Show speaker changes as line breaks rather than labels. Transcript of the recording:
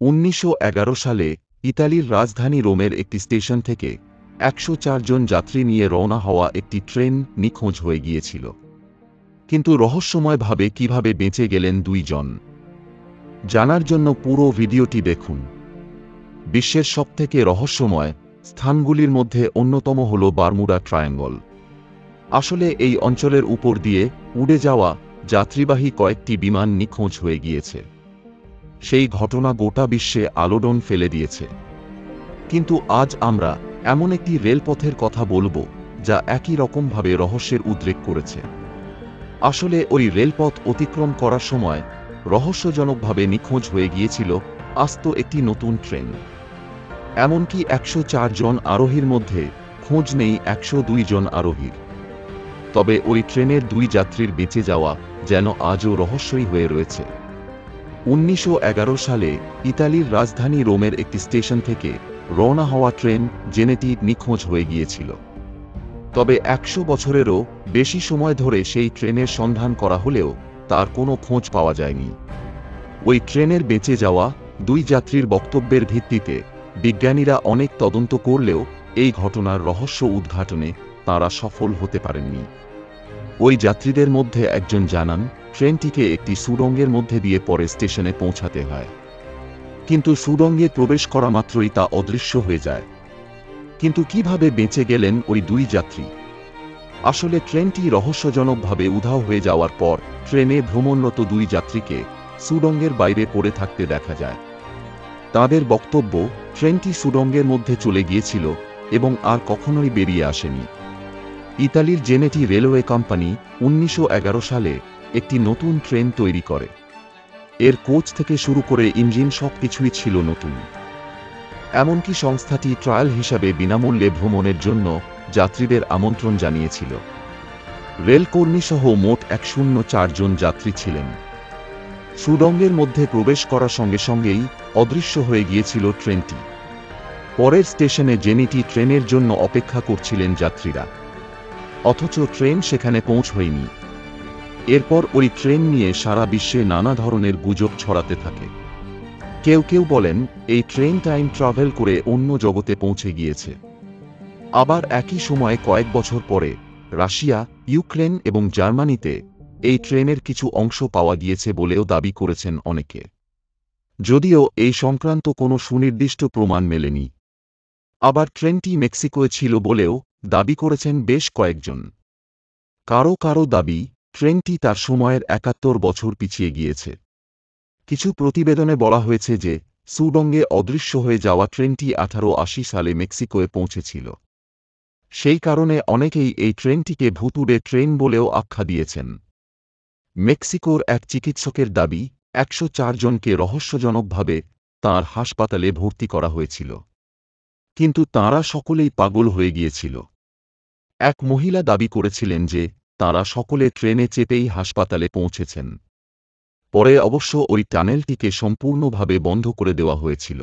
1911 সালে ইতালির রাজধানী রোমের একটি স্টেশন থেকে 104 জন যাত্রী নিয়ে রওনা হওয়া একটি ট্রেন নিখোঁজ হয়ে গিয়েছিল। কিন্তু রহস্যময়ভাবে কিভাবে বেঁচে গেলেন 2 জন, জানার জন্য পুরো ভিডিওটি দেখুন। বিশ্বের সবথেকে রহস্যময় স্থানগুলির মধ্যে অন্যতম হল বারমুডা ট্রায়াঙ্গল। আসলে এই অঞ্চলের উপর দিয়ে উড়ে যাওয়া যাত্রীবাহী কয়েকটি বিমান নিখোঁজ হয়ে গিয়েছে। সেই ঘটনা গোটা বিশ্বে আলোড়ন ফেলে দিয়েছে। কিন্তু আজ আমরা এমন একটি রেলপথের কথা বলবো যা একই রকমভাবে রহস্যের উদ্রেক করেছে। আসলে ওই রেলপথ অতিক্রম করার সময় রহস্যজনকভাবে নিখোঁজ হয়ে গিয়েছিল আস্ত একটি নতুন ট্রেন। এমনকি 104 জন আরোহীর মধ্যে খোঁজ নেই 102 জন আরোহীর। তবে ওই ট্রেনের 2 যাত্রীর বেঁচে যাওয়া যেন আজও রহস্যই হয়ে রয়েছে। 1911 সালে ইতালির রাজধানী রোমের একটি স্টেশন থেকে রওনা হওয়া ট্রেন জেনেটি নিখোঁজ হয়ে গিয়েছিল। তবে 100 বছরেরও বেশি সময় ধরে সেই ট্রেনের সন্ধান করা হলেও তার কোনো খোঁজ পাওয়া যায়নি। ওই ট্রেনের বেঁচে যাওয়া 2 যাত্রীর বক্তব্যের ভিত্তিতে বিজ্ঞানীরা অনেক তদন্ত করলেও এই ঘটনার রহস্য উদ্ঘাটনে তাঁরা সফল হতে পারেননি। ওই যাত্রীদের মধ্যে একজন জানান, ট্রেনটিকে একটি সুড়ঙ্গের মধ্যে দিয়ে পরে স্টেশনে পৌঁছাতে হয়, কিন্তু সুড়ঙ্গে প্রবেশ করা মাত্রই তা অদৃশ্য হয়ে যায়। কিন্তু কিভাবে বেঁচে গেলেন ওই 2 যাত্রী? আসলে ট্রেনটি রহস্যজনকভাবে উধাও হয়ে যাওয়ার পর ট্রেনে ভ্রমণরত 2 যাত্রীকে সুড়ঙ্গের বাইরে পড়ে থাকতে দেখা যায়। তাদের বক্তব্য, ট্রেনটি সুড়ঙ্গের মধ্যে চলে গিয়েছিল এবং আর কখনোই বেরিয়ে আসেনি। ইতালির জেনেটি রেলওয়ে কোম্পানি 1911 সালে একটি নতুন ট্রেন তৈরি করে। এর কোচ থেকে শুরু করে ইঞ্জিন সবকিছুই ছিল নতুন। এমনকি সংস্থাটি ট্রায়াল হিসাবে বিনামূল্যে ভ্রমণের জন্য যাত্রীদের আমন্ত্রণ জানিয়েছিল। রেলকর্মী সহ মোট 104 জন যাত্রী ছিলেন। সুড়ঙ্গের মধ্যে প্রবেশ করার সঙ্গে সঙ্গেই অদৃশ্য হয়ে গিয়েছিল ট্রেনটি। পরের স্টেশনে জেনেটি ট্রেনের জন্য অপেক্ষা করছিলেন যাত্রীরা, অথচ ট্রেন সেখানে পৌঁছয়নি। এরপর ওই ট্রেন নিয়ে সারা বিশ্বে নানা ধরনের গুজব ছড়াতে থাকে। কেউ কেউ বলেন এই ট্রেন টাইম ট্রাভেল করে অন্য জগতে পৌঁছে গিয়েছে। আবার একই সময়ে কয়েক বছর পরে রাশিয়া, ইউক্রেন এবং জার্মানিতে এই ট্রেনের কিছু অংশ পাওয়া গিয়েছে বলেও দাবি করেছেন অনেকে, যদিও এই সংক্রান্ত কোনো সুনির্দিষ্ট প্রমাণ মেলেনি। আবার ট্রেনটি মেক্সিকোয় ছিল বলেও দাবি করেছেন বেশ কয়েকজন। কারো কারো দাবি, ট্রেনটি তার সময়ের 71 বছর পিছিয়ে গিয়েছে। কিছু প্রতিবেদনে বলা হয়েছে যে সুড়ঙ্গে অদৃশ্য হয়ে যাওয়া ট্রেনটি 1880 সালে মেক্সিকোয় পৌঁছেছিল। সেই কারণে অনেকেই এই ট্রেনটিকে ভুতুড়ে ট্রেন বলেও আখ্যা দিয়েছেন। মেক্সিকোর এক চিকিৎসকের দাবি, 104 জনকে রহস্যজনকভাবে তাঁর হাসপাতালে ভর্তি করা হয়েছিল, কিন্তু তাঁরা সকলেই পাগল হয়ে গিয়েছিল। এক মহিলা দাবি করেছিলেন যে তাঁরা সকলে ট্রেনে চেপেই হাসপাতালে পৌঁছেছেন। পরে অবশ্য ওই টানেলটিকে সম্পূর্ণভাবে বন্ধ করে দেওয়া হয়েছিল।